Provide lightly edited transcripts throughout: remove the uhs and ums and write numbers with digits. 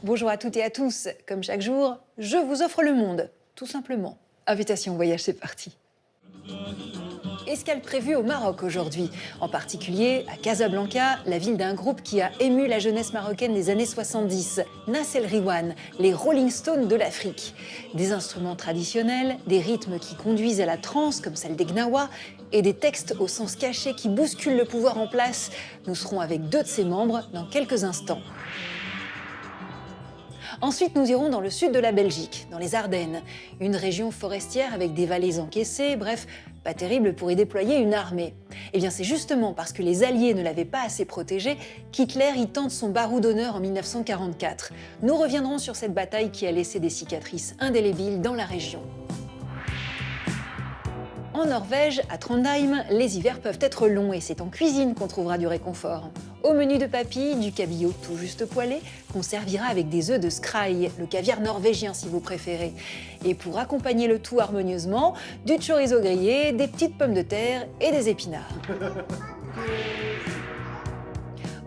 Bonjour à toutes et à tous. Comme chaque jour, je vous offre le monde, tout simplement. Invitation voyage, c'est parti. Escale prévue au Maroc aujourd'hui, en particulier à Casablanca, la ville d'un groupe qui a ému la jeunesse marocaine des années 70, Nas El Riwan, les Rolling Stones de l'Afrique. Des instruments traditionnels, des rythmes qui conduisent à la transe comme celle des Gnawa, et des textes au sens caché qui bousculent le pouvoir en place. Nous serons avec deux de ses membres dans quelques instants. Ensuite, nous irons dans le sud de la Belgique, dans les Ardennes, une région forestière avec des vallées encaissées, bref, pas terrible pour y déployer une armée. Eh bien, c'est justement parce que les Alliés ne l'avaient pas assez protégé qu'Hitler y tente son barreau d'honneur en 1944. Nous reviendrons sur cette bataille qui a laissé des cicatrices indélébiles dans la région. En Norvège, à Trondheim, les hivers peuvent être longs et c'est en cuisine qu'on trouvera du réconfort. Au menu de papilles, du cabillaud tout juste poêlé, qu'on servira avec des œufs de skrei, le caviar norvégien si vous préférez. Et pour accompagner le tout harmonieusement, du chorizo grillé, des petites pommes de terre et des épinards.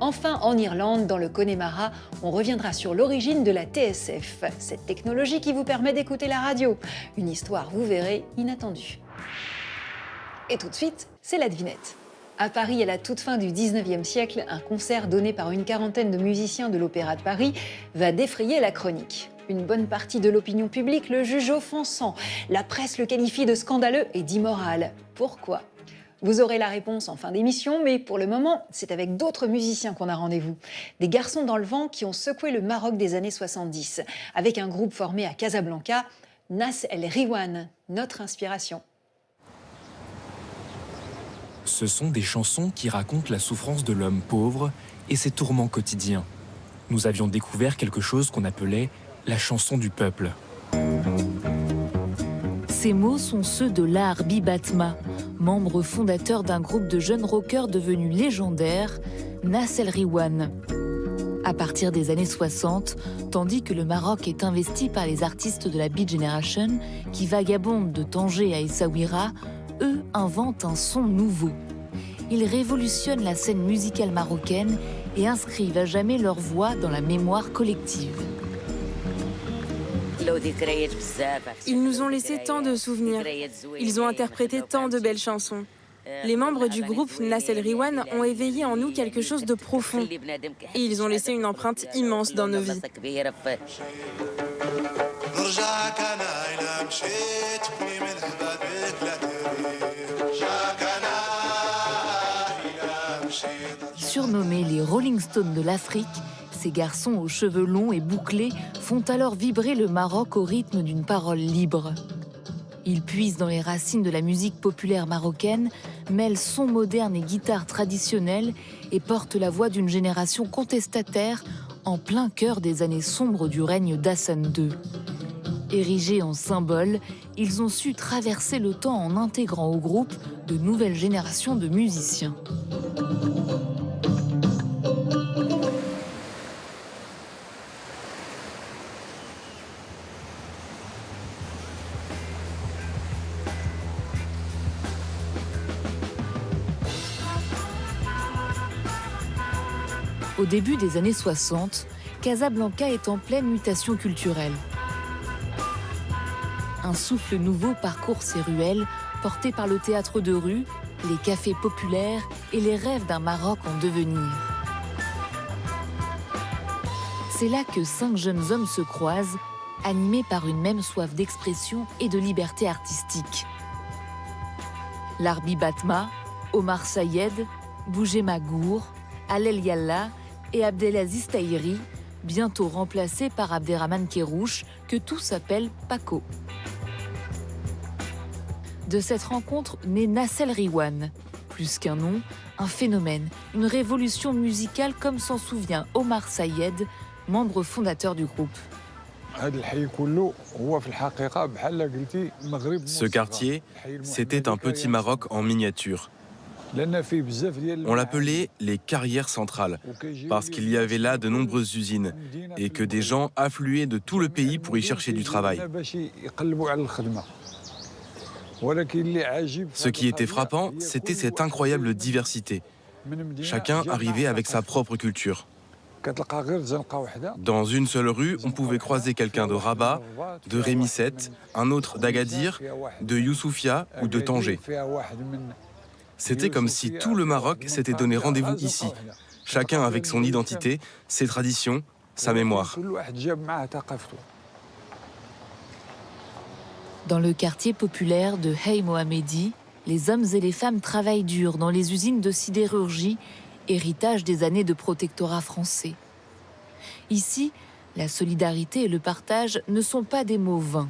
Enfin, en Irlande, dans le Connemara, on reviendra sur l'origine de la TSF, cette technologie qui vous permet d'écouter la radio. Une histoire, vous verrez, inattendue. Et tout de suite, c'est la devinette. À Paris, à la toute fin du 19e siècle, un concert donné par une quarantaine de musiciens de l'Opéra de Paris va défrayer la chronique. Une bonne partie de l'opinion publique le juge offensant. La presse le qualifie de scandaleux et d'immoral. Pourquoi ? Vous aurez la réponse en fin d'émission, mais pour le moment, c'est avec d'autres musiciens qu'on a rendez-vous. Des garçons dans le vent qui ont secoué le Maroc des années 70, avec un groupe formé à Casablanca, Nas El Riwan, notre inspiration. Ce sont des chansons qui racontent la souffrance de l'homme pauvre et ses tourments quotidiens. Nous avions découvert quelque chose qu'on appelait la chanson du peuple. Ces mots sont ceux de Larbi Batma, membre fondateur d'un groupe de jeunes rockers devenu légendaire, Nas El Riwan. À partir des années 60, tandis que le Maroc est investi par les artistes de la Beat Generation, qui vagabondent de Tanger à Essaouira, eux inventent un son nouveau. Ils révolutionnent la scène musicale marocaine et inscrivent à jamais leur voix dans la mémoire collective. Ils nous ont laissé tant de souvenirs. Ils ont interprété tant de belles chansons. Les membres du groupe Nas El Riwan ont éveillé en nous quelque chose de profond. Et ils ont laissé une empreinte immense dans nos vies. Surnommés les Rolling Stones de l'Afrique, ces garçons aux cheveux longs et bouclés font alors vibrer le Maroc au rythme d'une parole libre. Ils puisent dans les racines de la musique populaire marocaine, mêlent sons modernes et guitares traditionnelles et portent la voix d'une génération contestataire en plein cœur des années sombres du règne d'Hassan II. Érigés en symboles, ils ont su traverser le temps en intégrant au groupe de nouvelles générations de musiciens. Au début des années 60, Casablanca est en pleine mutation culturelle. Un souffle nouveau parcourt ses ruelles, porté par le théâtre de rue, les cafés populaires et les rêves d'un Maroc en devenir. C'est là que 5 jeunes hommes se croisent, animés par une même soif d'expression et de liberté artistique. Larbi Batma, Omar Sayed, Boujema Gour, Alel Yalla et Abdelaziz Tahiri, bientôt remplacé par Abderrahmane Kérouche, que tous appellent Paco. De cette rencontre naît Nas El Riwan. Plus qu'un nom, un phénomène, une révolution musicale comme s'en souvient Omar Sayed, membre fondateur du groupe. Ce quartier, c'était un petit Maroc en miniature. On l'appelait les carrières centrales, parce qu'il y avait là de nombreuses usines et que des gens affluaient de tout le pays pour y chercher du travail. Ce qui était frappant, c'était cette incroyable diversité. Chacun arrivait avec sa propre culture. Dans une seule rue, on pouvait croiser quelqu'un de Rabat, de Rémisset, un autre d'Agadir, de Youssoufia ou de Tanger. C'était comme si tout le Maroc s'était donné rendez-vous ici, chacun avec son identité, ses traditions, sa mémoire. Dans le quartier populaire de Hey Mohammedi, les hommes et les femmes travaillent dur dans les usines de sidérurgie, héritage des années de protectorat français. Ici, la solidarité et le partage ne sont pas des mots vains.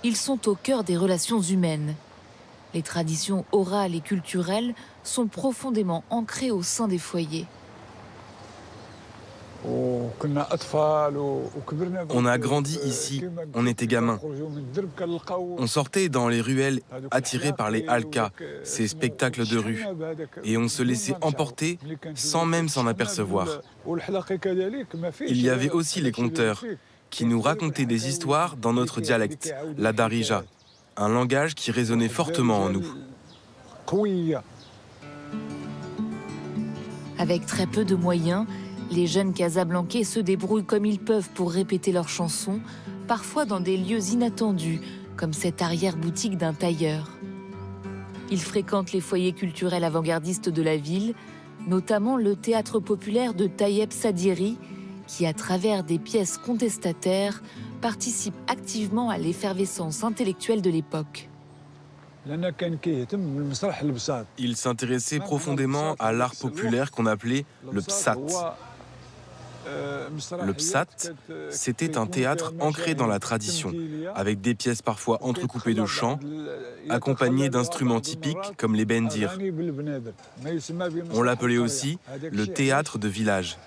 Ils sont au cœur des relations humaines. Les traditions orales et culturelles sont profondément ancrées au sein des foyers. On a grandi ici, on était gamins. On sortait dans les ruelles attirés par les halkas, ces spectacles de rue, et on se laissait emporter sans même s'en apercevoir. Il y avait aussi les conteurs, qui nous racontaient des histoires dans notre dialecte, la darija, un langage qui résonnait fortement en nous. Avec très peu de moyens, les jeunes Casablancais se débrouillent comme ils peuvent pour répéter leurs chansons, parfois dans des lieux inattendus, comme cette arrière-boutique d'un tailleur. Ils fréquentent les foyers culturels avant-gardistes de la ville, notamment le théâtre populaire de Tayeb Sadiri, qui, à travers des pièces contestataires, participe activement à l'effervescence intellectuelle de l'époque. Il s'intéressait profondément à l'art populaire qu'on appelait le psat. Le psat, c'était un théâtre ancré dans la tradition, avec des pièces parfois entrecoupées de chants, accompagnées d'instruments typiques comme les bendir. On l'appelait aussi le théâtre de village.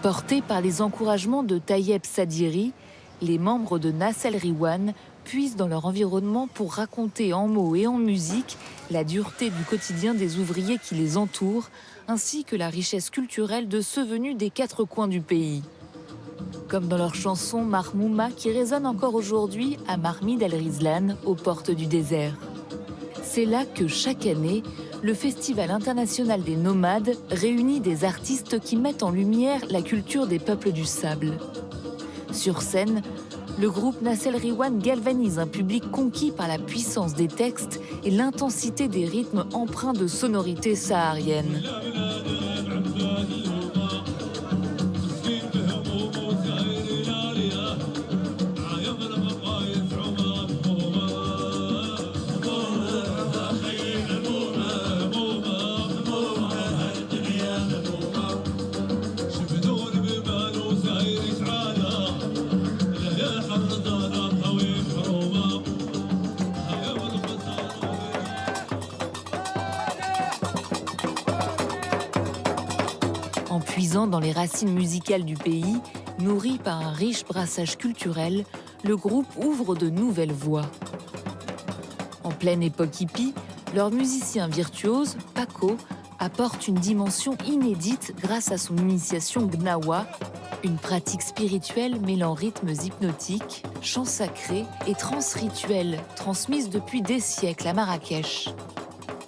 Portés par les encouragements de Tayeb Sadiri, les membres de Nas El Riwan puisent dans leur environnement pour raconter en mots et en musique la dureté du quotidien des ouvriers qui les entourent, ainsi que la richesse culturelle de ceux venus des quatre coins du pays. Comme dans leur chanson Marmouma qui résonne encore aujourd'hui à Marmid El Rizlan, aux portes du désert. C'est là que chaque année, le Festival international des nomades réunit des artistes qui mettent en lumière la culture des peuples du sable. Sur scène, le groupe Nas El Riwan galvanise un public conquis par la puissance des textes et l'intensité des rythmes empreints de sonorités sahariennes. En puisant dans les racines musicales du pays, nourri par un riche brassage culturel, le groupe ouvre de nouvelles voies. En pleine époque hippie, leur musicien virtuose, Paco, apporte une dimension inédite grâce à son initiation Gnawa, une pratique spirituelle mêlant rythmes hypnotiques, chants sacrés et trans rituels transmises depuis des siècles à Marrakech.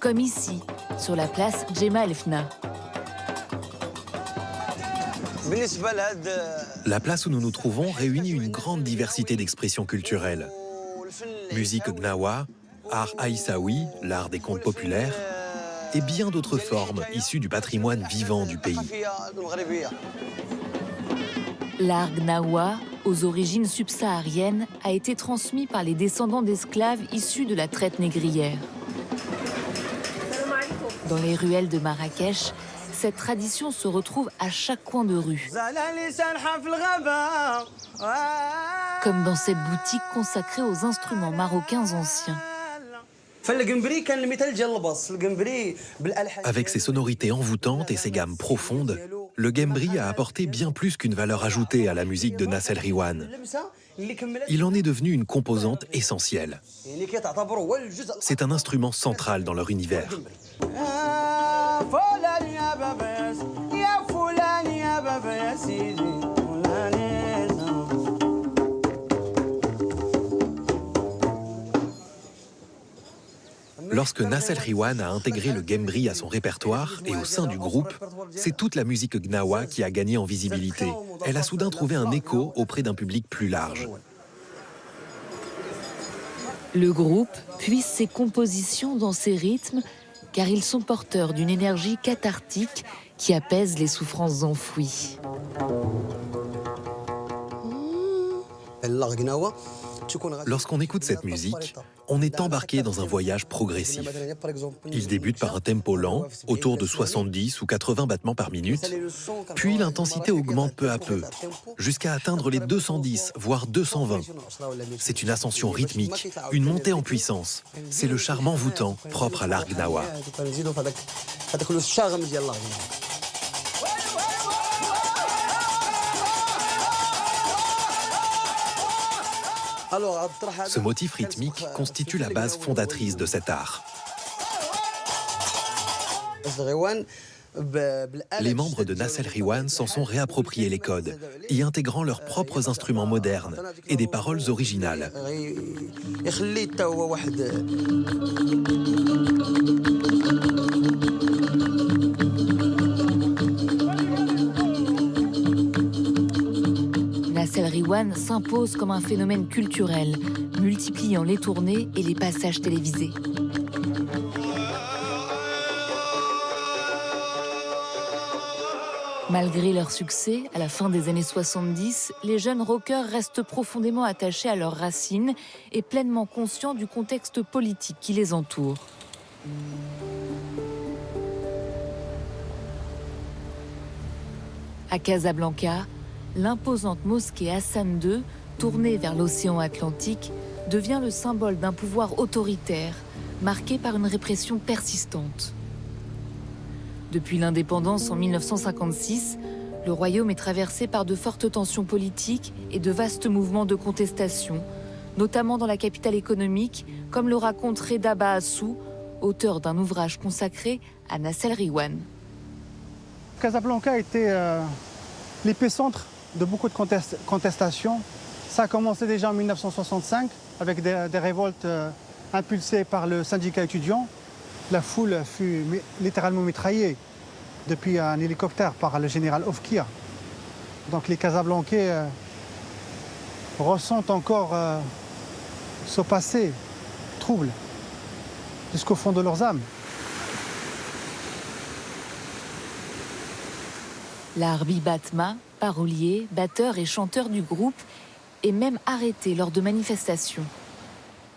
Comme ici, sur la place Djema El Fna. La place où nous nous trouvons réunit une grande diversité d'expressions culturelles. Musique gnawa, art aïssaoui, l'art des contes populaires, et bien d'autres formes issues du patrimoine vivant du pays. L'art gnawa, aux origines subsahariennes, a été transmis par les descendants d'esclaves issus de la traite négrière. Dans les ruelles de Marrakech, cette tradition se retrouve à chaque coin de rue. Comme dans cette boutique consacrée aux instruments marocains anciens. Avec ses sonorités envoûtantes et ses gammes profondes, le gembri a apporté bien plus qu'une valeur ajoutée à la musique de Nas El Riwan. Il en est devenu une composante essentielle. C'est un instrument central dans leur univers. Lorsque Nassel Riwan a intégré le Gembri à son répertoire et au sein du groupe, c'est toute la musique gnawa qui a gagné en visibilité. Elle a soudain trouvé un écho auprès d'un public plus large. Le groupe puise ses compositions dans ses rythmes car ils sont porteurs d'une énergie cathartique qui apaise les souffrances enfouies. Lorsqu'on écoute cette musique, on est embarqué dans un voyage progressif. Il débute par un tempo lent, autour de 70 ou 80 battements par minute, puis l'intensité augmente peu à peu, jusqu'à atteindre les 210, voire 220. C'est une ascension rythmique, une montée en puissance. C'est le charme envoûtant propre à l'art gnawa. Ce motif rythmique constitue la base fondatrice de cet art. Les membres de Nassel Riwan s'en sont réappropriés les codes, y intégrant leurs propres instruments modernes et des paroles originales. Nassel Riwan s'impose comme un phénomène culturel, multipliant les tournées et les passages télévisés. Malgré leur succès, à la fin des années 70, les jeunes rockers restent profondément attachés à leurs racines et pleinement conscients du contexte politique qui les entoure. À Casablanca, l'imposante mosquée Hassan II, tournée vers l'océan Atlantique, devient le symbole d'un pouvoir autoritaire, marqué par une répression persistante. Depuis l'indépendance en 1956, le royaume est traversé par de fortes tensions politiques et de vastes mouvements de contestation, notamment dans la capitale économique, comme le raconte Reda Bahassou, auteur d'un ouvrage consacré à Nassel Riwan. Casablanca était l'épicentre de beaucoup de contestations. Ça a commencé déjà en 1965 avec des révoltes impulsées par le syndicat étudiant. La foule fut littéralement mitraillée depuis un hélicoptère par le général Ofkir. Donc les Casablancais ressentent encore ce passé trouble jusqu'au fond de leurs âmes. L'Arbi Batma, parolier, batteur et chanteur du groupe, est même arrêté lors de manifestations.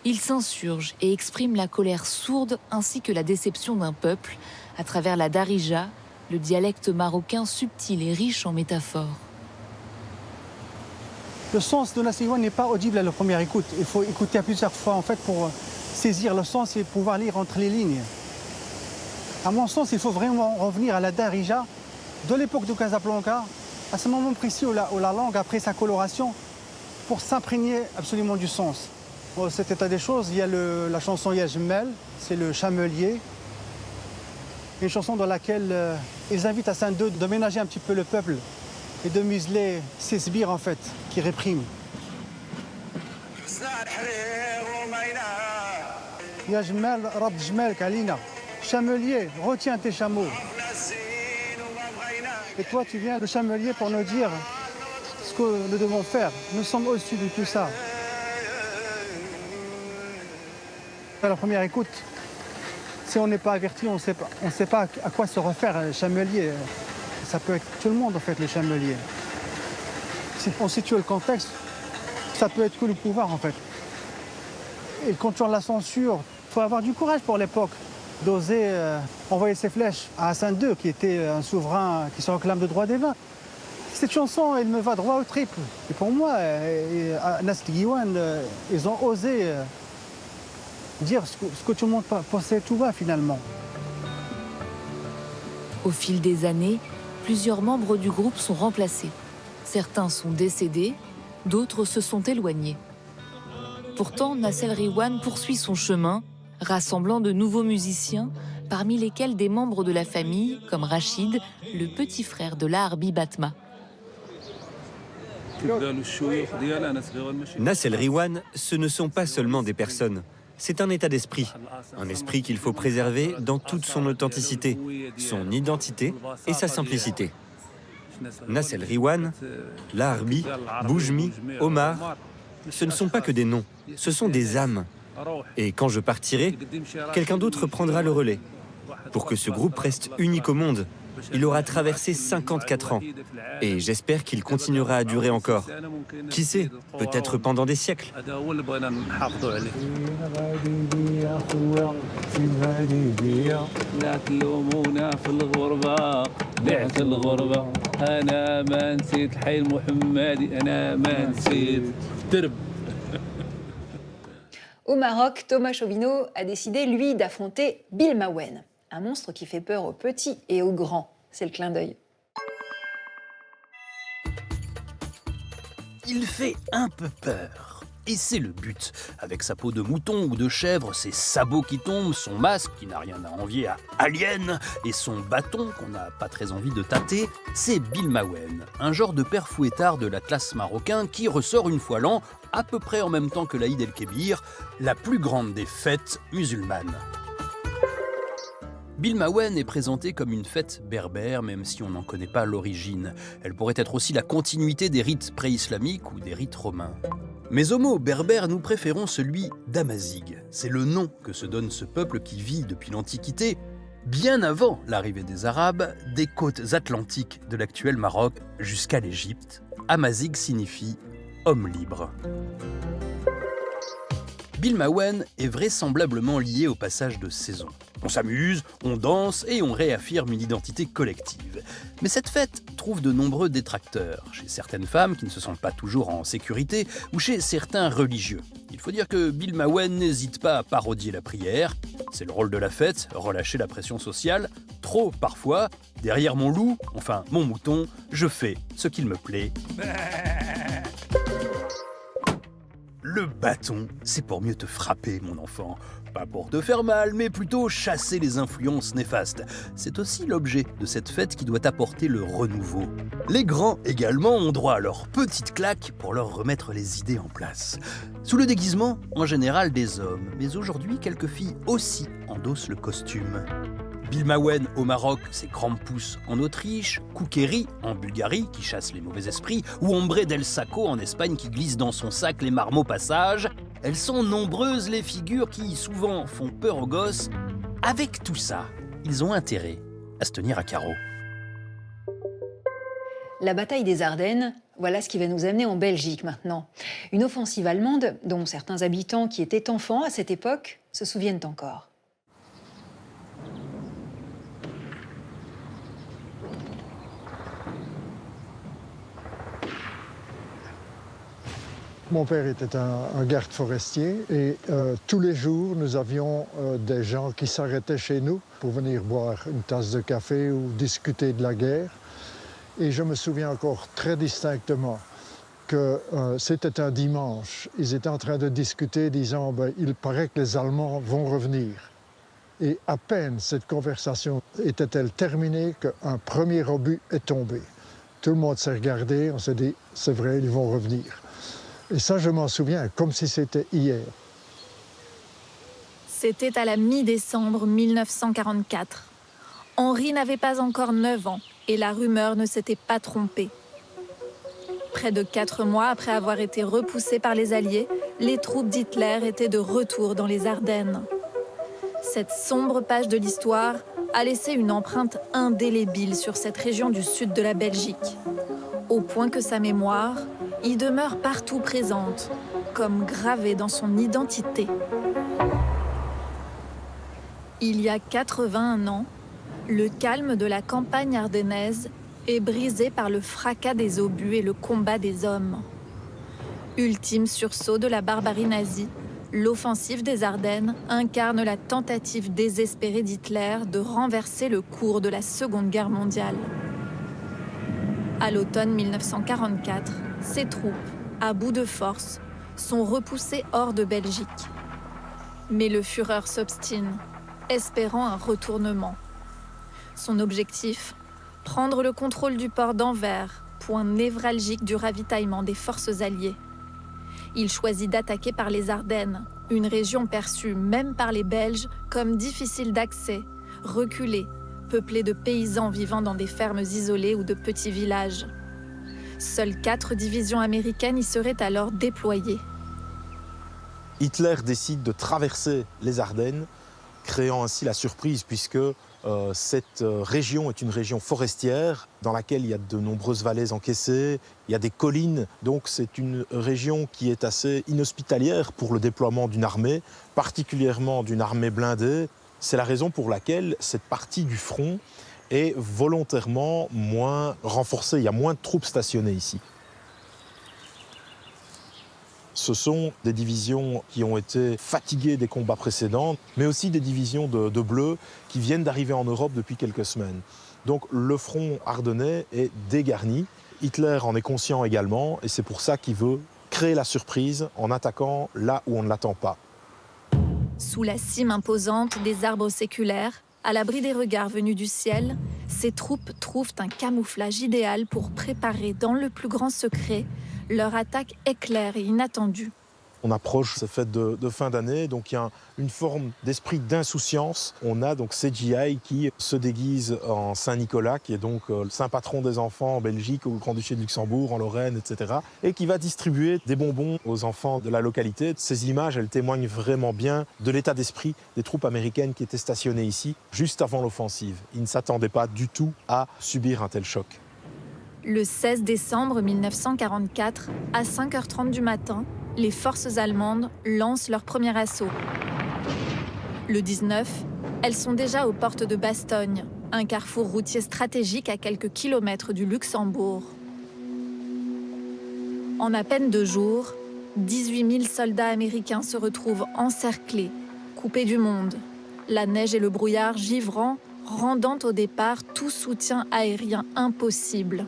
Il s'insurge et exprime la colère sourde ainsi que la déception d'un peuple à travers la darija, le dialecte marocain subtil et riche en métaphores. Le sens de Nassel Riwan n'est pas audible à la première écoute. Il faut écouter à plusieurs fois en fait pour saisir le sens et pouvoir lire entre les lignes. À mon sens, il faut vraiment revenir à la darija de l'époque de Casablanca, à ce moment précis où la langue a pris sa coloration pour s'imprégner absolument du sens. Dans cet état des choses, il y a la chanson Yajmel, c'est le chamelier. Une chanson dans laquelle ils invitent Hassan II de ménager un petit peu le peuple et de museler ces sbires en fait, qui répriment. Yajmel, Rab Jmel, Kalina. Chamelier, retiens tes chameaux. Et toi, tu viens, le chamelier, pour nous dire ce que nous devons faire. Nous sommes au-dessus de tout ça. À la première écoute, si on n'est pas averti, on ne sait pas à quoi se refaire le chamelier. Ça peut être tout le monde, en fait, le chamelier. Si on situe le contexte, ça peut être que le pouvoir, en fait. Et quand on la censure, il faut avoir du courage pour l'époque d'oser envoyer ses flèches à Hassan II, qui était un souverain qui se réclame de droit des vins. Cette chanson, elle me va droit au triple. Et pour moi, Nassel Riwan, ils ont osé dire ce que tout le monde pensait tout bas, finalement. Au fil des années, plusieurs membres du groupe sont remplacés. Certains sont décédés, d'autres se sont éloignés. Pourtant, Nassel Riwan poursuit son chemin, rassemblant de nouveaux musiciens, parmi lesquels des membres de la famille, comme Rachid, le petit frère de l'Arbi Batma. Nassel Riwan, ce ne sont pas seulement des personnes, C'est un état d'esprit, un esprit qu'il faut préserver dans toute son authenticité, son identité et sa simplicité. Nas El Riwan, Laharbi, Boujmi, Omar, ce ne sont pas que des noms, ce sont des âmes. Et quand je partirai, quelqu'un d'autre prendra le relais. Pour que ce groupe reste unique au monde, il aura traversé 54 ans. Et j'espère qu'il continuera à durer encore. Qui sait, peut-être pendant des siècles. Au Maroc, Thomas Chauvineau a décidé, lui, d'affronter Bill Mawen, un monstre qui fait peur aux petits et aux grands. C'est le clin d'œil. Il fait un peu peur. Et c'est le but. Avec sa peau de mouton ou de chèvre, ses sabots qui tombent, son masque qui n'a rien à envier à Alien, et son bâton qu'on n'a pas très envie de tâter, c'est Bill Mawen, un genre de père fouettard de l'Atlas marocain qui ressort une fois l'an, à peu près en même temps que l'Aïd el-Kébir, la plus grande des fêtes musulmanes. Bill Mawen est présenté comme une fête berbère, même si on n'en connaît pas l'origine. Elle pourrait être aussi la continuité des rites pré-islamiques ou des rites romains. Mais au mot berbère, nous préférons celui d'Amazigh. C'est le nom que se donne ce peuple qui vit depuis l'Antiquité, bien avant l'arrivée des Arabes, des côtes atlantiques de l'actuel Maroc jusqu'à l'Égypte. Amazigh signifie « homme libre ». Bill Mawen est vraisemblablement lié au passage de saison. On s'amuse, on danse et on réaffirme une identité collective. Mais cette fête trouve de nombreux détracteurs, chez certaines femmes qui ne se sentent pas toujours en sécurité ou chez certains religieux. Il faut dire que Bill Mawen n'hésite pas à parodier la prière. C'est le rôle de la fête, relâcher la pression sociale. Trop parfois, derrière mon loup, enfin mon mouton, je fais ce qu'il me plaît. Le bâton, c'est pour mieux te frapper, mon enfant. Pas pour te faire mal, mais plutôt chasser les influences néfastes. C'est aussi l'objet de cette fête qui doit apporter le renouveau. Les grands également ont droit à leur petite claque pour leur remettre les idées en place. Sous le déguisement, en général des hommes, mais aujourd'hui, quelques filles aussi endossent le costume. Bill Mawen au Maroc, c'est Krampus en Autriche, Koukéri en Bulgarie qui chasse les mauvais esprits, ou Hombre del Saco en Espagne qui glisse dans son sac les marmots passage. Elles sont nombreuses les figures qui souvent font peur aux gosses. Avec tout ça, ils ont intérêt à se tenir à carreau. La bataille des Ardennes, voilà ce qui va nous amener en Belgique maintenant. Une offensive allemande dont certains habitants qui étaient enfants à cette époque se souviennent encore. Mon père était un garde forestier et tous les jours, nous avions des gens qui s'arrêtaient chez nous pour venir boire une tasse de café ou discuter de la guerre. Et je me souviens encore très distinctement que c'était un dimanche. Ils étaient en train de discuter, disant « il paraît que les Allemands vont revenir ». Et à peine cette conversation était-elle terminée qu'un premier obus est tombé. Tout le monde s'est regardé, on s'est dit « c'est vrai, ils vont revenir ». Et ça, je m'en souviens comme si c'était hier. C'était à la mi-décembre 1944. Henri n'avait pas encore 9 ans et la rumeur ne s'était pas trompée. Près de 4 mois après avoir été repoussés par les Alliés, les troupes d'Hitler étaient de retour dans les Ardennes. Cette sombre page de l'histoire a laissé une empreinte indélébile sur cette région du sud de la Belgique, au point que sa mémoire y demeure partout présente, comme gravée dans son identité. Il y a 81 ans, le calme de la campagne ardennaise est brisé par le fracas des obus et le combat des hommes. Ultime sursaut de la barbarie nazie, l'offensive des Ardennes incarne la tentative désespérée d'Hitler de renverser le cours de la Seconde Guerre mondiale. À l'automne 1944, ses troupes, à bout de force, sont repoussées hors de Belgique. Mais le Führer s'obstine, espérant un retournement. Son objectif, prendre le contrôle du port d'Anvers, point névralgique du ravitaillement des forces alliées. Il choisit d'attaquer par les Ardennes, une région perçue même par les Belges comme difficile d'accès, reculée, peuplée de paysans vivant dans des fermes isolées ou de petits villages. Seules 4 divisions américaines y seraient alors déployées. Hitler décide de traverser les Ardennes, créant ainsi la surprise puisque cette région est une région forestière dans laquelle il y a de nombreuses vallées encaissées, il y a des collines, donc c'est une région qui est assez inhospitalière pour le déploiement d'une armée, particulièrement d'une armée blindée. C'est la raison pour laquelle cette partie du front est volontairement moins renforcée, il y a moins de troupes stationnées ici. Ce sont des divisions qui ont été fatiguées des combats précédents, mais aussi des divisions de Bleus qui viennent d'arriver en Europe depuis quelques semaines. Donc le front ardennais est dégarni. Hitler en est conscient également, et c'est pour ça qu'il veut créer la surprise en attaquant là où on ne l'attend pas. Sous la cime imposante des arbres séculaires, à l'abri des regards venus du ciel, ces troupes trouvent un camouflage idéal pour préparer dans le plus grand secret leur attaque éclair et inattendue. On approche ces fêtes de fin d'année, donc il y a une forme d'esprit d'insouciance. On a donc CGI qui se déguise en Saint-Nicolas, qui est donc le saint patron des enfants en Belgique, au Grand-Duché de Luxembourg, en Lorraine, etc. Et qui va distribuer des bonbons aux enfants de la localité. Ces images, elles témoignent vraiment bien de l'état d'esprit des troupes américaines qui étaient stationnées ici, juste avant l'offensive. Ils ne s'attendaient pas du tout à subir un tel choc. Le 16 décembre 1944, à 5h30 du matin, les forces allemandes lancent leur premier assaut. Le 19, elles sont déjà aux portes de Bastogne, un carrefour routier stratégique à quelques kilomètres du Luxembourg. En à peine 2 jours, 18 000 soldats américains se retrouvent encerclés, coupés du monde, la neige et le brouillard givrant, rendant au départ tout soutien aérien impossible.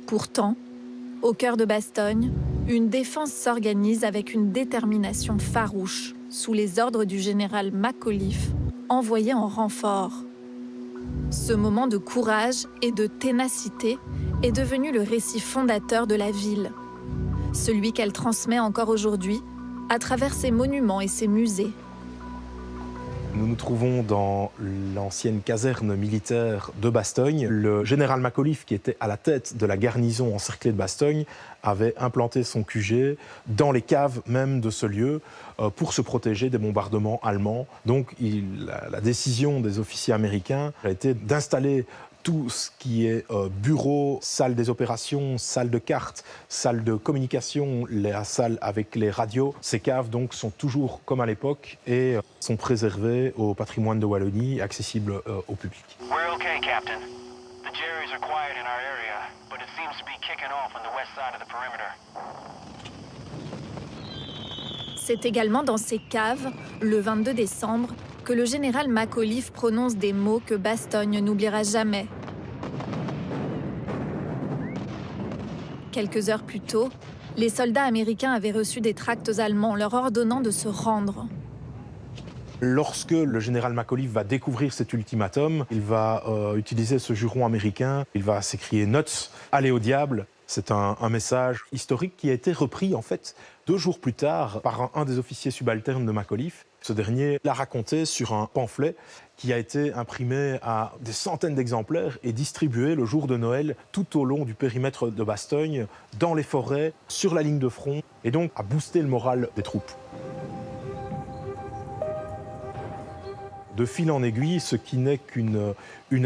Pourtant, au cœur de Bastogne, une défense s'organise avec une détermination farouche, sous les ordres du général Macauliffe, envoyé en renfort. Ce moment de courage et de ténacité est devenu le récit fondateur de la ville, celui qu'elle transmet encore aujourd'hui à travers ses monuments et ses musées. Nous nous trouvons dans l'ancienne caserne militaire de Bastogne. Le général Macauliffe, qui était à la tête de la garnison encerclée de Bastogne, avait implanté son QG dans les caves même de ce lieu pour se protéger des bombardements allemands. Donc la décision des officiers américains a été d'installer tout ce qui est bureau, salle des opérations, salle de cartes, salle de communication, la salle avec les radios. Ces caves donc sont toujours comme à l'époque et sont préservées au patrimoine de Wallonie, accessibles au public. We're okay, Captain. The Jerrys are quiet in our area, but it seems to be kicking off on the west side of the perimeter. C'est également dans ces caves, le 22 décembre, que le général Macauliffe prononce des mots que Bastogne n'oubliera jamais. Quelques heures plus tôt, les soldats américains avaient reçu des tracts allemands leur ordonnant de se rendre. Lorsque le général Macauliffe va découvrir cet ultimatum, il va utiliser ce juron américain, il va s'écrier « Nuts, allez au diable ». C'est un message historique qui a été repris en fait 2 jours plus tard par un des officiers subalternes de Macauliffe. Ce dernier l'a raconté sur un pamphlet qui a été imprimé à des centaines d'exemplaires et distribué le jour de Noël tout au long du périmètre de Bastogne, dans les forêts, sur la ligne de front, et donc a boosté le moral des troupes. De fil en aiguille, ce qui n'est qu'une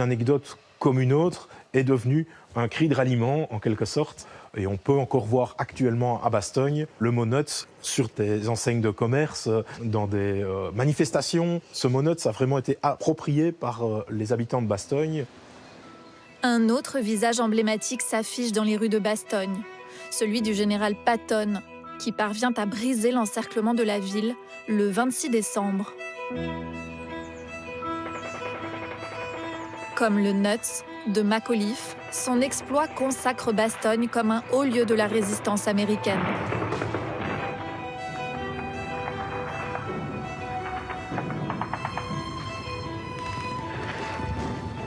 anecdote comme une autre est devenu un cri de ralliement, en quelque sorte. Et on peut encore voir actuellement à Bastogne le mot nuts sur des enseignes de commerce, dans des manifestations. Ce mot nuts a vraiment été approprié par les habitants de Bastogne. Un autre visage emblématique s'affiche dans les rues de Bastogne, celui du général Patton, qui parvient à briser l'encerclement de la ville le 26 décembre. Comme le Nuts de Macauliffe, son exploit consacre Bastogne comme un haut lieu de la résistance américaine.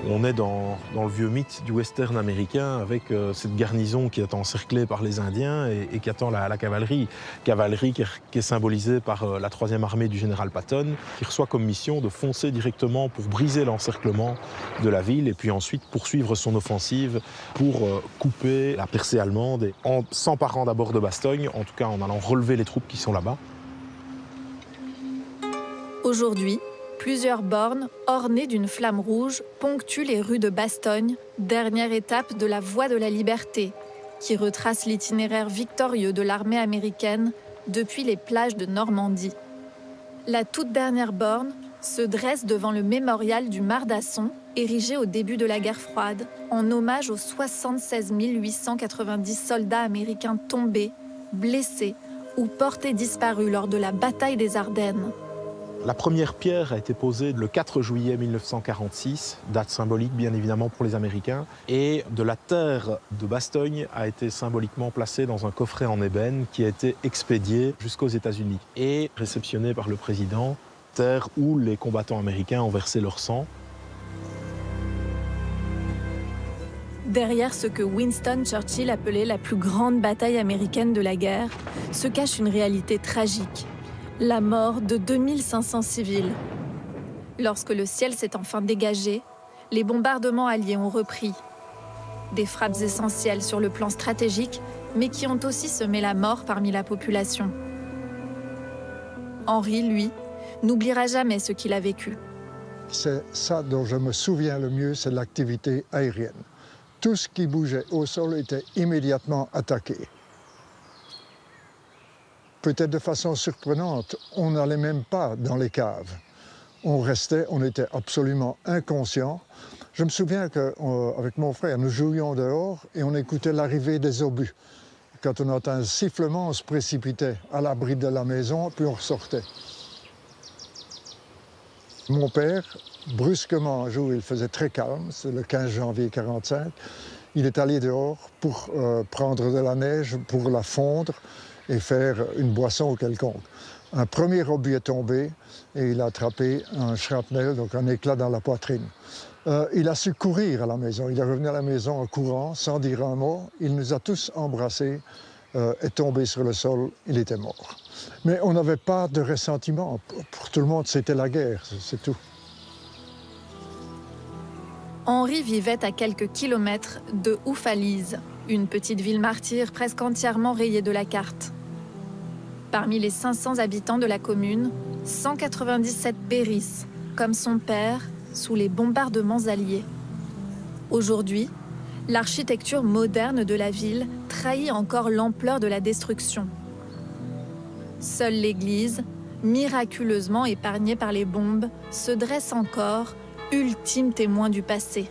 On est dans le vieux mythe du western américain avec cette garnison qui est encerclée par les Indiens et qui attend la cavalerie. Cavalerie qui est symbolisée par la 3e armée du général Patton, qui reçoit comme mission de foncer directement pour briser l'encerclement de la ville et puis ensuite poursuivre son offensive pour couper la percée allemande et en s'emparant d'abord de Bastogne, en tout cas en allant relever les troupes qui sont là-bas. Aujourd'hui, plusieurs bornes ornées d'une flamme rouge ponctuent les rues de Bastogne, dernière étape de la Voie de la Liberté, qui retrace l'itinéraire victorieux de l'armée américaine depuis les plages de Normandie. La toute dernière borne se dresse devant le mémorial du Marcasson, érigé au début de la guerre froide, en hommage aux 76 890 soldats américains tombés, blessés ou portés disparus lors de la bataille des Ardennes. La première pierre a été posée le 4 juillet 1946, date symbolique bien évidemment pour les Américains, et de la terre de Bastogne a été symboliquement placée dans un coffret en ébène qui a été expédié jusqu'aux États-Unis et réceptionné par le président, terre où les combattants américains ont versé leur sang. Derrière ce que Winston Churchill appelait la plus grande bataille américaine de la guerre, se cache une réalité tragique. La mort de 2500 civils. Lorsque le ciel s'est enfin dégagé, les bombardements alliés ont repris. Des frappes essentielles sur le plan stratégique, mais qui ont aussi semé la mort parmi la population. Henry, lui, n'oubliera jamais ce qu'il a vécu. C'est ça dont je me souviens le mieux, c'est l'activité aérienne. Tout ce qui bougeait au sol était immédiatement attaqué. Peut-être de façon surprenante, on n'allait même pas dans les caves. On restait, on était absolument inconscients. Je me souviens qu'avec mon frère, nous jouions dehors et on écoutait l'arrivée des obus. Quand on entend un sifflement, on se précipitait à l'abri de la maison, puis on ressortait. Mon père, brusquement un jour, il faisait très calme, c'est le 15 janvier 1945, il est allé dehors pour prendre de la neige, pour la fondre, et faire une boisson quelconque. Un premier obus est tombé et il a attrapé un shrapnel, donc un éclat dans la poitrine. Il a su courir à la maison. Il est revenu à la maison en courant, sans dire un mot. Il nous a tous embrassés, est tombé sur le sol, il était mort. Mais on n'avait pas de ressentiment. Pour tout le monde, c'était la guerre, c'est tout. Henry vivait à quelques kilomètres de Oufalise, une petite ville martyre presque entièrement rayée de la carte. Parmi les 500 habitants de la commune, 197 périssent, comme son père, sous les bombardements alliés. Aujourd'hui, l'architecture moderne de la ville trahit encore l'ampleur de la destruction. Seule l'église, miraculeusement épargnée par les bombes, se dresse encore, ultime témoin du passé.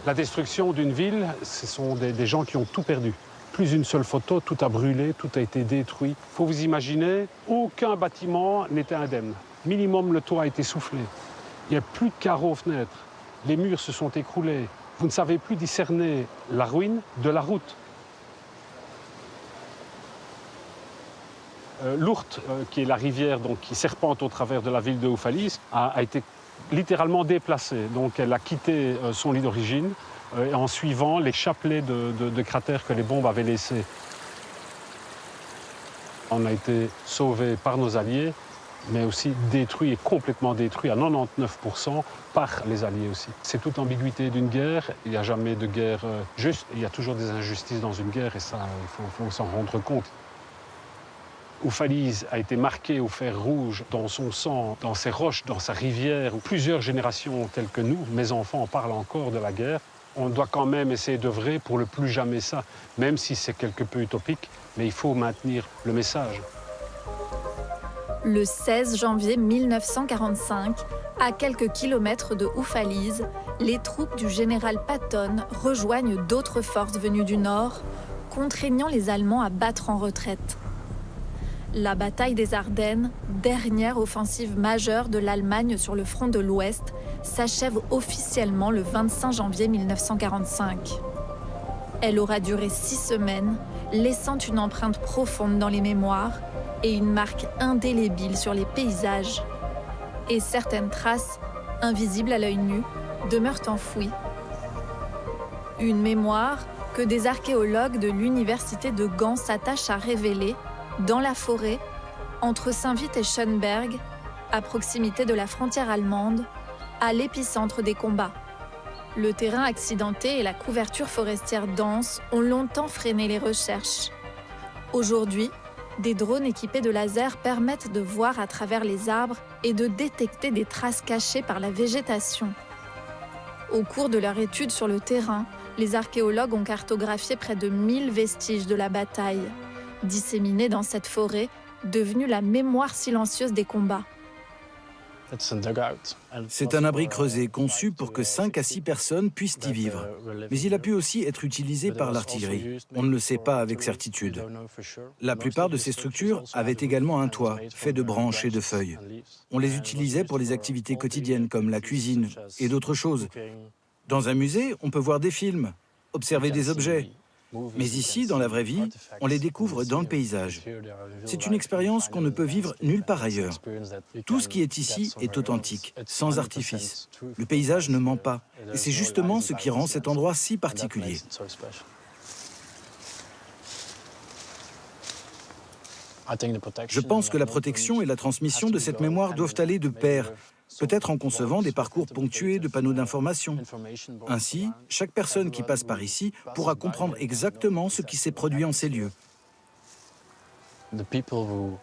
La destruction d'une ville, ce sont des gens qui ont tout perdu. Plus une seule photo, tout a brûlé, tout a été détruit. Il faut vous imaginer, aucun bâtiment n'était indemne. Minimum, le toit a été soufflé. Il n'y a plus de carreaux aux fenêtres. Les murs se sont écroulés. Vous ne savez plus discerner la ruine de la route. L'Ourthe, qui est la rivière qui serpente au travers de la ville de Oufalise, a été littéralement déplacée. Donc elle a quitté son lit d'origine en suivant les chapelets de cratères que les bombes avaient laissés. On a été sauvés par nos alliés, mais aussi détruits et complètement détruits à 99% par les alliés aussi. C'est toute ambiguïté d'une guerre. Il n'y a jamais de guerre juste. Il y a toujours des injustices dans une guerre et ça, il faut s'en rendre compte. Oufalise a été marquée au fer rouge dans son sang, dans ses roches, dans sa rivière, où plusieurs générations telles que nous, mes enfants, parlent encore de la guerre. On doit quand même essayer d'œuvrer pour le plus jamais ça, même si c'est quelque peu utopique, mais il faut maintenir le message. Le 16 janvier 1945, à quelques kilomètres de Oufalise, les troupes du général Patton rejoignent d'autres forces venues du nord, contraignant les Allemands à battre en retraite. La bataille des Ardennes, dernière offensive majeure de l'Allemagne sur le front de l'Ouest, s'achève officiellement le 25 janvier 1945. Elle aura duré 6 semaines, laissant une empreinte profonde dans les mémoires et une marque indélébile sur les paysages. Et certaines traces invisibles à l'œil nu, demeurent enfouis. Une mémoire que des archéologues de l'université de Gand s'attachent à révéler dans la forêt, entre Saint-Vith et Schönberg, à proximité de la frontière allemande, à l'épicentre des combats. Le terrain accidenté et la couverture forestière dense ont longtemps freiné les recherches. Aujourd'hui, des drones équipés de lasers permettent de voir à travers les arbres et de détecter des traces cachées par la végétation. Au cours de leur étude sur le terrain, les archéologues ont cartographié près de 1000 vestiges de la bataille, disséminés dans cette forêt, devenue la mémoire silencieuse des combats. C'est un abri creusé, conçu pour que 5 à 6 personnes puissent y vivre. Mais il a pu aussi être utilisé par l'artillerie. On ne le sait pas avec certitude. La plupart de ces structures avaient également un toit, fait de branches et de feuilles. On les utilisait pour les activités quotidiennes, comme la cuisine et d'autres choses. Dans un musée, on peut voir des films, observer des objets. Mais ici, dans la vraie vie, on les découvre dans le paysage. C'est une expérience qu'on ne peut vivre nulle part ailleurs. Tout ce qui est ici est authentique, sans artifice. Le paysage ne ment pas. Et c'est justement ce qui rend cet endroit si particulier. Je pense que la protection et la transmission de cette mémoire doivent aller de pair, peut-être en concevant des parcours ponctués de panneaux d'information. Ainsi, chaque personne qui passe par ici pourra comprendre exactement ce qui s'est produit en ces lieux.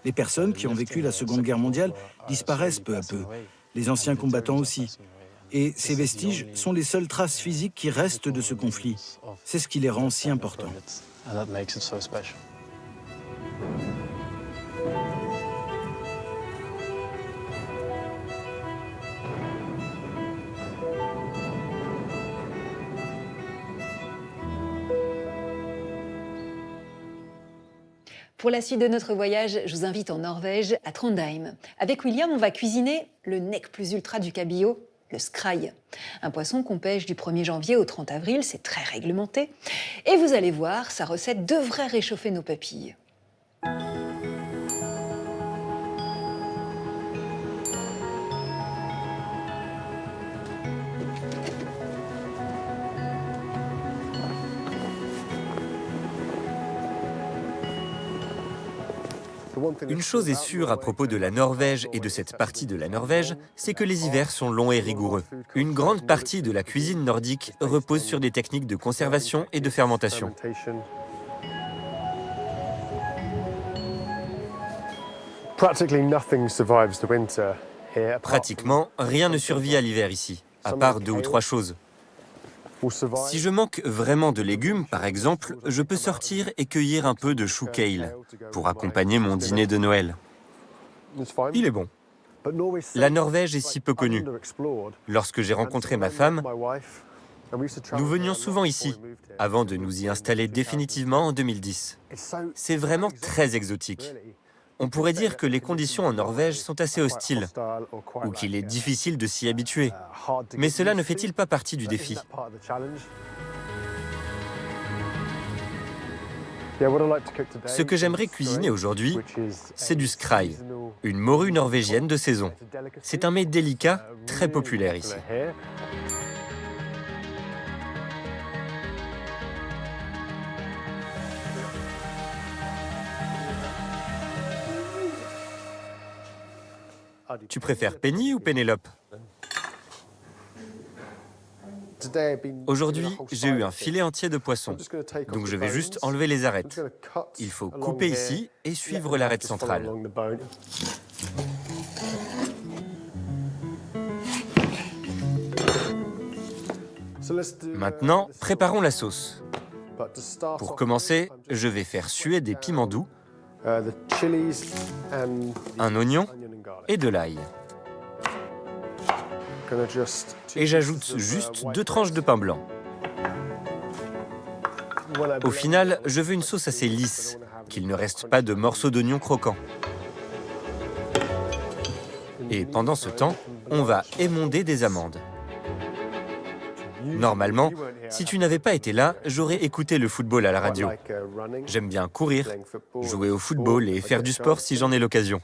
Les personnes qui ont vécu la Seconde Guerre mondiale disparaissent peu à peu, les anciens combattants aussi. Et ces vestiges sont les seules traces physiques qui restent de ce conflit. C'est ce qui les rend si importants. Pour la suite de notre voyage, je vous invite en Norvège, à Trondheim. Avec William, on va cuisiner le nec plus ultra du cabillaud, le skrail. Un poisson qu'on pêche du 1er janvier au 30 avril, c'est très réglementé. Et vous allez voir, sa recette devrait réchauffer nos papilles. Une chose est sûre à propos de la Norvège et de cette partie de la Norvège, c'est que les hivers sont longs et rigoureux. Une grande partie de la cuisine nordique repose sur des techniques de conservation et de fermentation. Pratiquement, rien ne survit à l'hiver ici, à part 2 ou 3 choses. Si je manque vraiment de légumes, par exemple, je peux sortir et cueillir un peu de chou kale pour accompagner mon dîner de Noël. Il est bon. La Norvège est si peu connue. Lorsque j'ai rencontré ma femme, nous venions souvent ici, avant de nous y installer définitivement en 2010. C'est vraiment très exotique. On pourrait dire que les conditions en Norvège sont assez hostiles, ou qu'il est difficile de s'y habituer. Mais cela ne fait-il pas partie du défi? Ce que j'aimerais cuisiner aujourd'hui, c'est du skrail, une morue norvégienne de saison. C'est un mets délicat, très populaire ici. Tu préfères Penny ou Pénélope? Aujourd'hui, j'ai eu un filet entier de poisson, donc je vais juste enlever les arêtes. Il faut couper ici et suivre l'arête centrale. Maintenant, préparons la sauce. Pour commencer, je vais faire suer des piments doux, un oignon et de l'ail. Et j'ajoute juste 2 tranches de pain blanc. Au final, je veux une sauce assez lisse, qu'il ne reste pas de morceaux d'oignon croquants. Et pendant ce temps, on va émonder des amandes. Normalement, si tu n'avais pas été là, j'aurais écouté le football à la radio. J'aime bien courir, jouer au football et faire du sport si j'en ai l'occasion.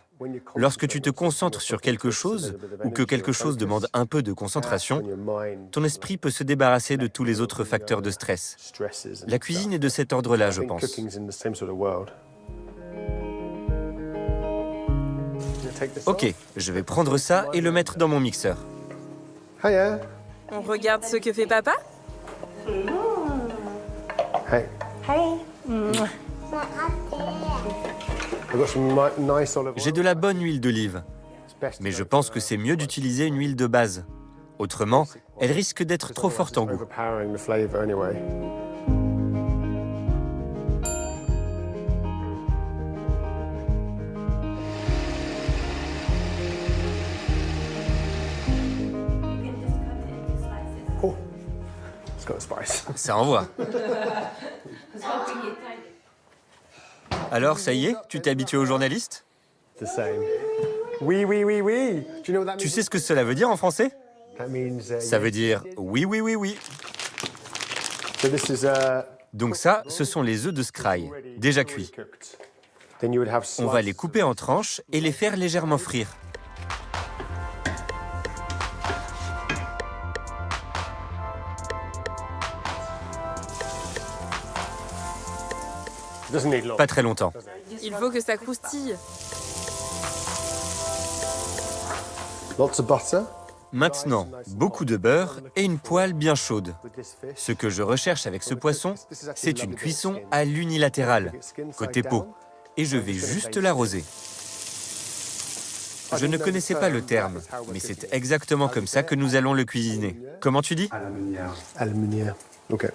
Lorsque tu te concentres sur quelque chose, ou que quelque chose demande un peu de concentration, ton esprit peut se débarrasser de tous les autres facteurs de stress. La cuisine est de cet ordre-là, je pense. Ok, je vais prendre ça et le mettre dans mon mixeur. On regarde ce que fait papa? J'ai de la bonne huile d'olive, mais je pense que c'est mieux d'utiliser une huile de base. Autrement, elle risque d'être trop forte en goût. Ça envoie. Alors, ça y est, tu t'es habitué aux journalistes? Oui. Tu sais ce que cela veut dire en français? Ça veut dire oui, oui, oui, oui. Donc ça, ce sont les œufs de Skry, déjà cuits. On va les couper en tranches et les faire légèrement frire. Pas très longtemps. Il faut que ça croustille. Maintenant, beaucoup de beurre et une poêle bien chaude. Ce que je recherche avec ce poisson, c'est une cuisson à l'unilatérale, côté peau, et je vais juste l'arroser. Je ne connaissais pas le terme, mais c'est exactement comme ça que nous allons le cuisiner. Comment tu dis? Aluminière. Ok.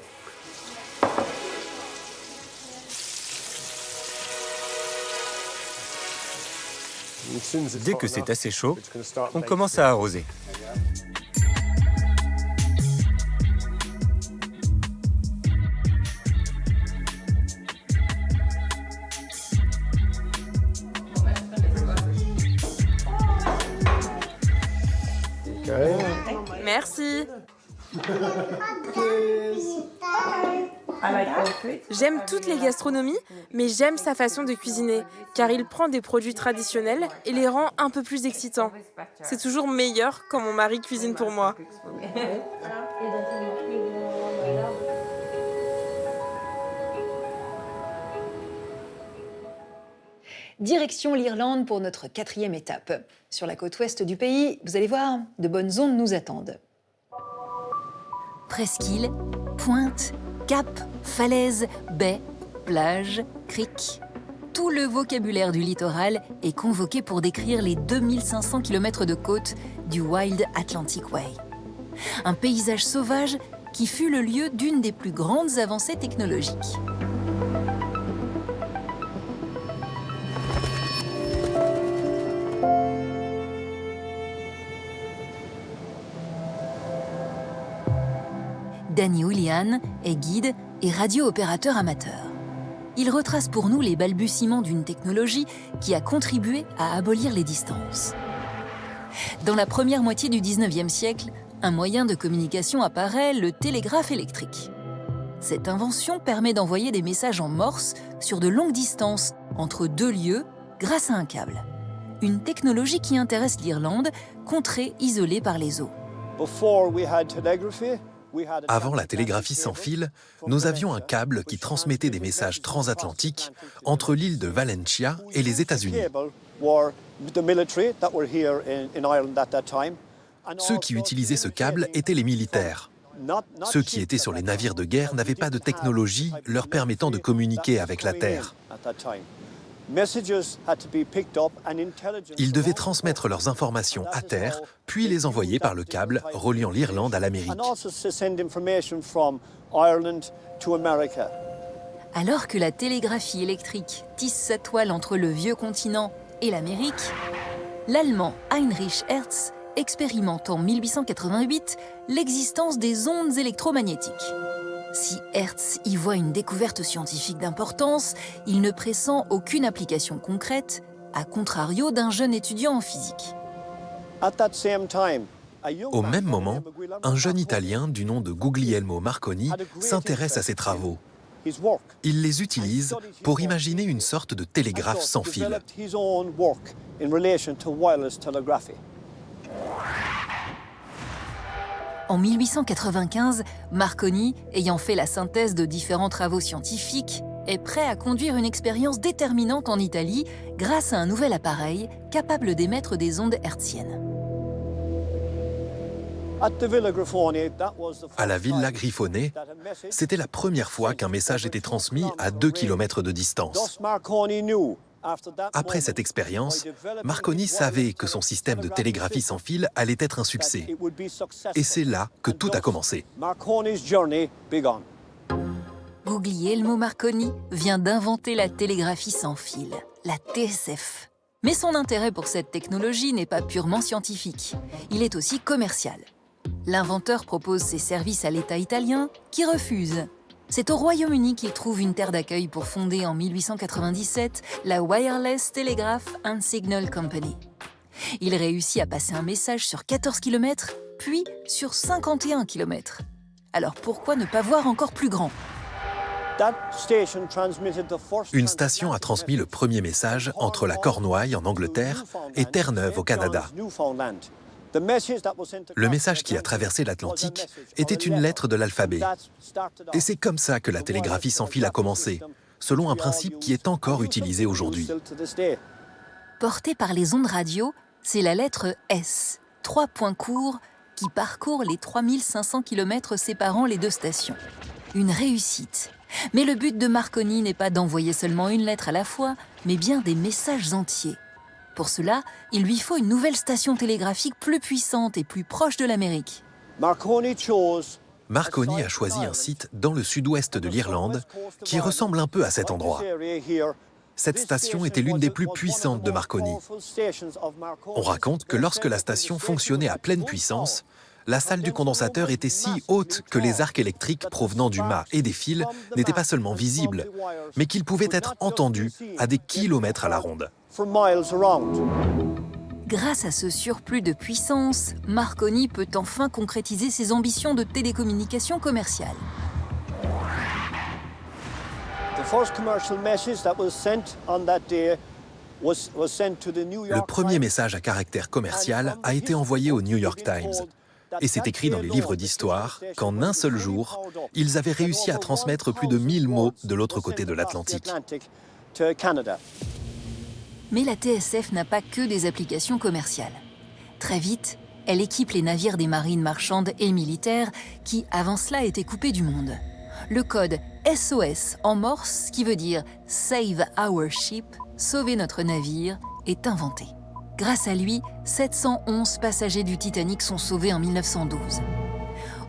Dès que c'est assez chaud, on commence à arroser. Merci. J'aime toutes les gastronomies, mais j'aime sa façon de cuisiner, car il prend des produits traditionnels et les rend un peu plus excitants. C'est toujours meilleur quand mon mari cuisine pour moi. Direction l'Irlande pour notre 4e étape. Sur la côte ouest du pays, vous allez voir, de bonnes ondes nous attendent. Presqu'île, pointe, cap, falaise, baie, plage, crique. Tout le vocabulaire du littoral est convoqué pour décrire les 2500 km de côte du Wild Atlantic Way. Un paysage sauvage qui fut le lieu d'une des plus grandes avancées technologiques. Danny Houlihan est guide et radio-opérateur amateur. Il retrace pour nous les balbutiements d'une technologie qui a contribué à abolir les distances. Dans la première moitié du 19e siècle, un moyen de communication apparaît, le télégraphe électrique. Cette invention permet d'envoyer des messages en morse sur de longues distances entre deux lieux grâce à un câble. Une technologie qui intéresse l'Irlande, contrée isolée par les eaux. Avant la télégraphie sans fil, nous avions un câble qui transmettait des messages transatlantiques entre l'île de Valentia et les États-Unis. Ceux qui utilisaient ce câble étaient les militaires. Ceux qui étaient sur les navires de guerre n'avaient pas de technologie leur permettant de communiquer avec la Terre. Ils devaient transmettre leurs informations à terre, puis les envoyer par le câble reliant l'Irlande à l'Amérique. Alors que la télégraphie électrique tisse sa toile entre le vieux continent et l'Amérique, l'Allemand Heinrich Hertz expérimente en 1888 l'existence des ondes électromagnétiques. Si Hertz y voit une découverte scientifique d'importance, il ne pressent aucune application concrète, à contrario d'un jeune étudiant en physique. Au même moment, un jeune Italien du nom de Guglielmo Marconi s'intéresse à ses travaux. Il les utilise pour imaginer une sorte de télégraphe sans fil. En 1895, Marconi, ayant fait la synthèse de différents travaux scientifiques, est prêt à conduire une expérience déterminante en Italie grâce à un nouvel appareil capable d'émettre des ondes hertziennes. À la Villa Grifone, c'était la première fois qu'un message était transmis à 2 km de distance. Après cette expérience, Marconi savait que son système de télégraphie sans fil allait être un succès. Et c'est là que tout a commencé. Guglielmo Marconi vient d'inventer la télégraphie sans fil, la TSF. Mais son intérêt pour cette technologie n'est pas purement scientifique, il est aussi commercial. L'inventeur propose ses services à l'État italien, qui refuse. C'est au Royaume-Uni qu'il trouve une terre d'accueil pour fonder en 1897 la Wireless Telegraph and Signal Company. Il réussit à passer un message sur 14 km, puis sur 51 km. Alors pourquoi ne pas voir encore plus grand ? Une station a transmis le premier message entre la Cornouaille en Angleterre et Terre-Neuve au Canada. Le message qui a traversé l'Atlantique était une lettre de l'alphabet. Et c'est comme ça que la télégraphie sans fil a commencé, selon un principe qui est encore utilisé aujourd'hui. Portée par les ondes radio, c'est la lettre S, 3 points courts qui parcourent les 3500 km séparant les deux stations. Une réussite. Mais le but de Marconi n'est pas d'envoyer seulement une lettre à la fois, mais bien des messages entiers. Pour cela, il lui faut une nouvelle station télégraphique plus puissante et plus proche de l'Amérique. Marconi a choisi un site dans le sud-ouest de l'Irlande qui ressemble un peu à cet endroit. Cette station était l'une des plus puissantes de Marconi. On raconte que lorsque la station fonctionnait à pleine puissance, la salle du condensateur était si haute que les arcs électriques provenant du mât et des fils n'étaient pas seulement visibles, mais qu'ils pouvaient être entendus à des kilomètres à la ronde. Grâce à ce surplus de puissance, Marconi peut enfin concrétiser ses ambitions de télécommunications commerciales. Le premier message à caractère commercial a été envoyé au New York Times. Et c'est écrit dans les livres d'histoire qu'en un seul jour, ils avaient réussi à transmettre plus de 1000 mots de l'autre côté de l'Atlantique. Mais la TSF n'a pas que des applications commerciales. Très vite, elle équipe les navires des marines marchandes et militaires qui, avant cela, étaient coupés du monde. Le code SOS en morse, qui veut dire « Save our ship », sauver notre navire, est inventé. Grâce à lui, 711 passagers du Titanic sont sauvés en 1912.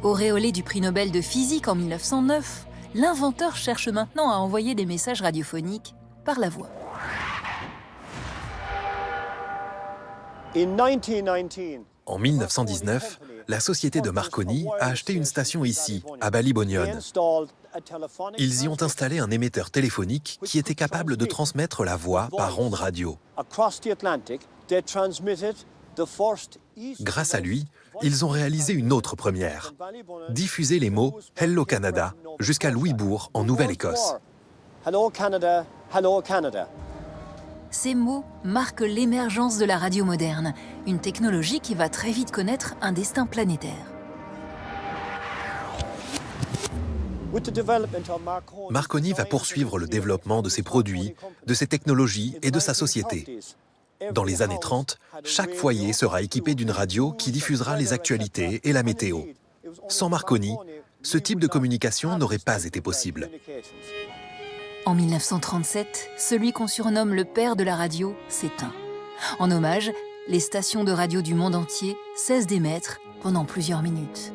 Auréolé du prix Nobel de physique en 1909, l'inventeur cherche maintenant à envoyer des messages radiophoniques par la voix. En 1919, la société de Marconi a acheté une station ici, à Ballybonion. Ils y ont installé un émetteur téléphonique qui était capable de transmettre la voix par ondes radio. Grâce à lui, ils ont réalisé une autre première, diffuser les mots « Hello Canada » jusqu'à Louisbourg, en Nouvelle-Écosse. Hello Canada, hello Canada. Ces mots marquent l'émergence de la radio moderne, une technologie qui va très vite connaître un destin planétaire. Marconi va poursuivre le développement de ses produits, de ses technologies et de sa société. Dans les années 30, chaque foyer sera équipé d'une radio qui diffusera les actualités et la météo. Sans Marconi, ce type de communication n'aurait pas été possible. En 1937, celui qu'on surnomme le père de la radio s'éteint. En hommage, les stations de radio du monde entier cessent d'émettre pendant plusieurs minutes.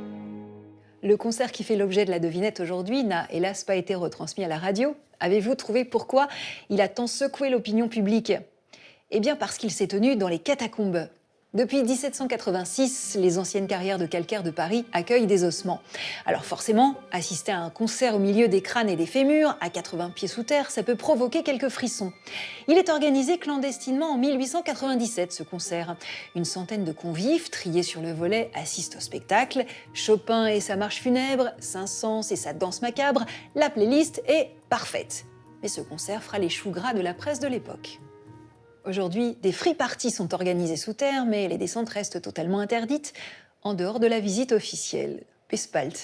Le concert qui fait l'objet de la devinette aujourd'hui n'a hélas pas été retransmis à la radio. Avez-vous trouvé pourquoi il a tant secoué l'opinion publique ? Eh bien parce qu'il s'est tenu dans les catacombes. Depuis 1786, les anciennes carrières de calcaire de Paris accueillent des ossements. Alors forcément, assister à un concert au milieu des crânes et des fémurs, à 80 pieds sous terre, ça peut provoquer quelques frissons. Il est organisé clandestinement en 1897, ce concert. Une centaine de convives, triés sur le volet, assistent au spectacle. Chopin et sa marche funèbre, Saint-Saëns et sa danse macabre, la playlist est parfaite. Mais ce concert fera les choux gras de la presse de l'époque. Aujourd'hui, des free parties sont organisées sous terre, mais les descentes restent totalement interdites, en dehors de la visite officielle. Bis bald.